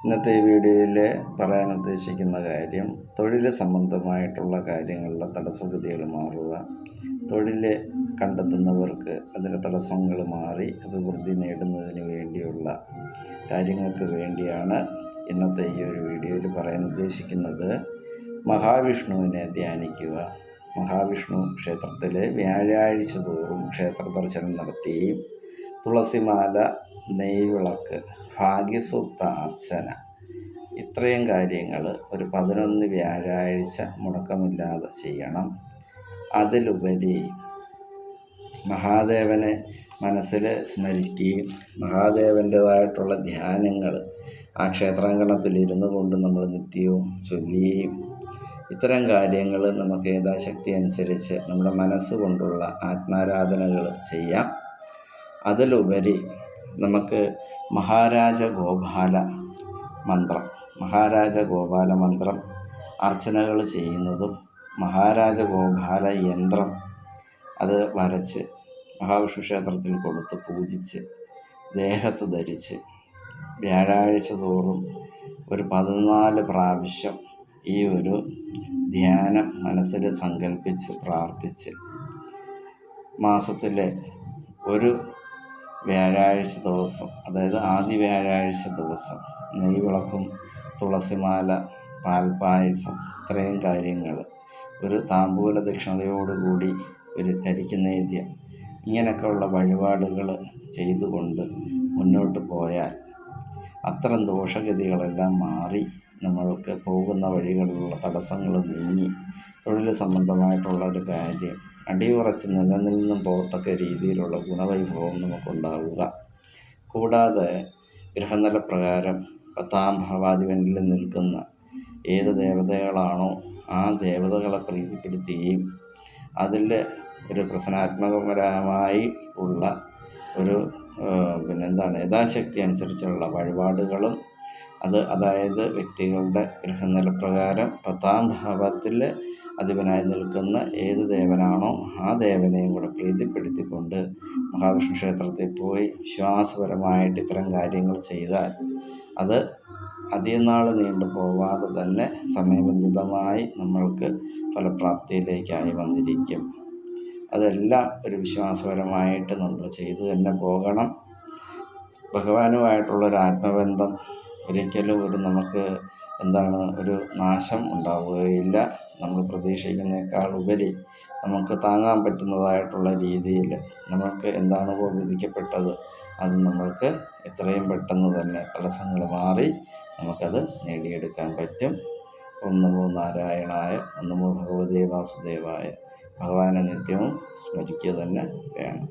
ഇന്നത്തെ ഈ വീഡിയോയിൽ പറയാൻ ഉദ്ദേശിക്കുന്ന കാര്യം തൊഴിൽ സംബന്ധമായിട്ടുള്ള കാര്യങ്ങളിലെ തടസ്സഗതികൾ മാറുക, തൊഴിൽ കണ്ടെത്തുന്നവർക്ക് അതിൻ്റെ തടസ്സങ്ങൾ മാറി അഭിവൃദ്ധി നേടുന്നതിന് വേണ്ടിയുള്ള കാര്യങ്ങൾക്ക് വേണ്ടിയാണ് ഇന്നത്തെ ഈ ഒരു വീഡിയോയിൽ പറയാൻ ഉദ്ദേശിക്കുന്നത്. മഹാവിഷ്ണുവിനെ ധ്യാനിക്കുക. മഹാവിഷ്ണു ക്ഷേത്രത്തിൽ വ്യാഴാഴ്ച തോറും ക്ഷേത്ര ദർശനം നടത്തുകയും തുളസിമാല, നെയ്വിളക്ക്, ഭാഗ്യസൂക്ത അർച്ചന, ഇത്രയും കാര്യങ്ങൾ ഒരു 11 വ്യാഴാഴ്ച മുടക്കമില്ലാതെ ചെയ്യണം. അതിലുപരി മഹാദേവനെ മനസ്സിൽ സ്മരിക്കുകയും മഹാദേവൻ്റേതായിട്ടുള്ള ധ്യാനങ്ങൾ ആ ക്ഷേത്രാങ്കണത്തിൽ കൊണ്ട് നമ്മൾ നിത്യവും ചൊല്ലുകയും ഇത്തരം കാര്യങ്ങൾ നമുക്ക് യഥാശക്തി അനുസരിച്ച് നമ്മുടെ മനസ്സുകൊണ്ടുള്ള ആത്മാരാധനകൾ ചെയ്യാം. അതിലുപരി നമുക്ക് മഹാരാജ ഗോപാല മന്ത്രം അർച്ചനകൾ ചെയ്യുന്നതും മഹാരാജ ഗോപാല യന്ത്രം അത് വരച്ച് മഹാവിഷ്ണു ക്ഷേത്രത്തിൽ കൊടുത്ത് പൂജിച്ച് ദേഹത്ത് ധരിച്ച് വ്യാഴാഴ്ച തോറും ഒരു 14 പ്രാവശ്യം ഈ ഒരു ധ്യാനം മനസ്സിൽ സങ്കല്പിച്ച് പ്രാർത്ഥിച്ച് മാസത്തിലെ ഒരു വ്യാഴാഴ്ച ദിവസം, അതായത് ആദ്യ വ്യാഴാഴ്ച ദിവസം നെയ്വിളക്കും, തുളസിമാല, പാൽപ്പായസം, ഇത്രയും കാര്യങ്ങൾ ഒരു താമ്പൂല ദക്ഷിണതയോടുകൂടി ഒരു കരിക്ക് നേദ്യം, ഇങ്ങനെയൊക്കെയുള്ള വഴിപാടുകൾ ചെയ്തുകൊണ്ട് മുന്നോട്ട് പോയാൽ അത്തരം ദോഷഗതികളെല്ലാം മാറി നമ്മൾക്ക് പോകുന്ന വഴികളിലുള്ള തടസ്സങ്ങൾ നീങ്ങി തൊഴിൽ സംബന്ധമായിട്ടുള്ള ഒരു കാര്യം അടിയുറച്ച് നിലനിന്നും പോകത്തക്ക രീതിയിലുള്ള ഗുണവൈഭവം നമുക്കുണ്ടാവുക. കൂടാതെ ഗ്രഹനില പ്രകാരം 10ാം ഭാവാധിപനിൽ നിൽക്കുന്ന ഏത് ദേവതകളാണോ ആ ദേവതകളെ പ്രീതിപ്പെടുത്തുകയും അതിൽ ഒരു പ്രശ്നാത്മകപരമായി ഉള്ള ഒരു യഥാശക്തി അനുസരിച്ചുള്ള വഴിപാടുകളും അതായത് വ്യക്തികളുടെ ഗ്രഹനില പ്രകാരം 10ാം ഭാവത്തിൽ അധിപനായി നിൽക്കുന്ന ഏത് ദേവനാണോ ആ ദേവനെയും കൂടെ പ്രീതിപ്പെടുത്തിക്കൊണ്ട് മഹാവിഷ്ണു ക്ഷേത്രത്തിൽ പോയി വിശ്വാസപരമായിട്ട് ഇത്തരം കാര്യങ്ങൾ ചെയ്താൽ അത് അധികം നാൾ നീണ്ടു പോവാതെ തന്നെ സമയബന്ധിതമായി നമ്മൾക്ക് ഫലപ്രാപ്തിയിലേക്കായി വന്നിരിക്കും. അതെല്ലാം ഒരു വിശ്വാസപരമായിട്ട് നമ്മൾ ചെയ്തു തന്നെ പോകണം. ഭഗവാനുമായിട്ടുള്ളൊരു ആത്മബന്ധം ഒരിക്കലും നമുക്ക് ഒരു നാശം ഉണ്ടാവുകയില്ല. നമ്മൾ പ്രതീക്ഷിക്കുന്നതിനേക്കാൾ ഉപരി നമുക്ക് താങ്ങാൻ പറ്റുന്നതായിട്ടുള്ള രീതിയിൽ നമുക്ക് എന്താണോ വിധിക്കപ്പെട്ടത് അത് നമ്മൾക്ക് എത്രയും പെട്ടെന്ന് തന്നെ തടസ്സങ്ങൾ മാറി നമുക്കത് നേടിയെടുക്കാൻ പറ്റും. ഓം നമോ നാരായണായ, ഓം നമോ ഭഗവതേ വാസുദേവായ. ഭഗവാനെ നിത്യവും സ്മരിക്കുക തന്നെ വേണം.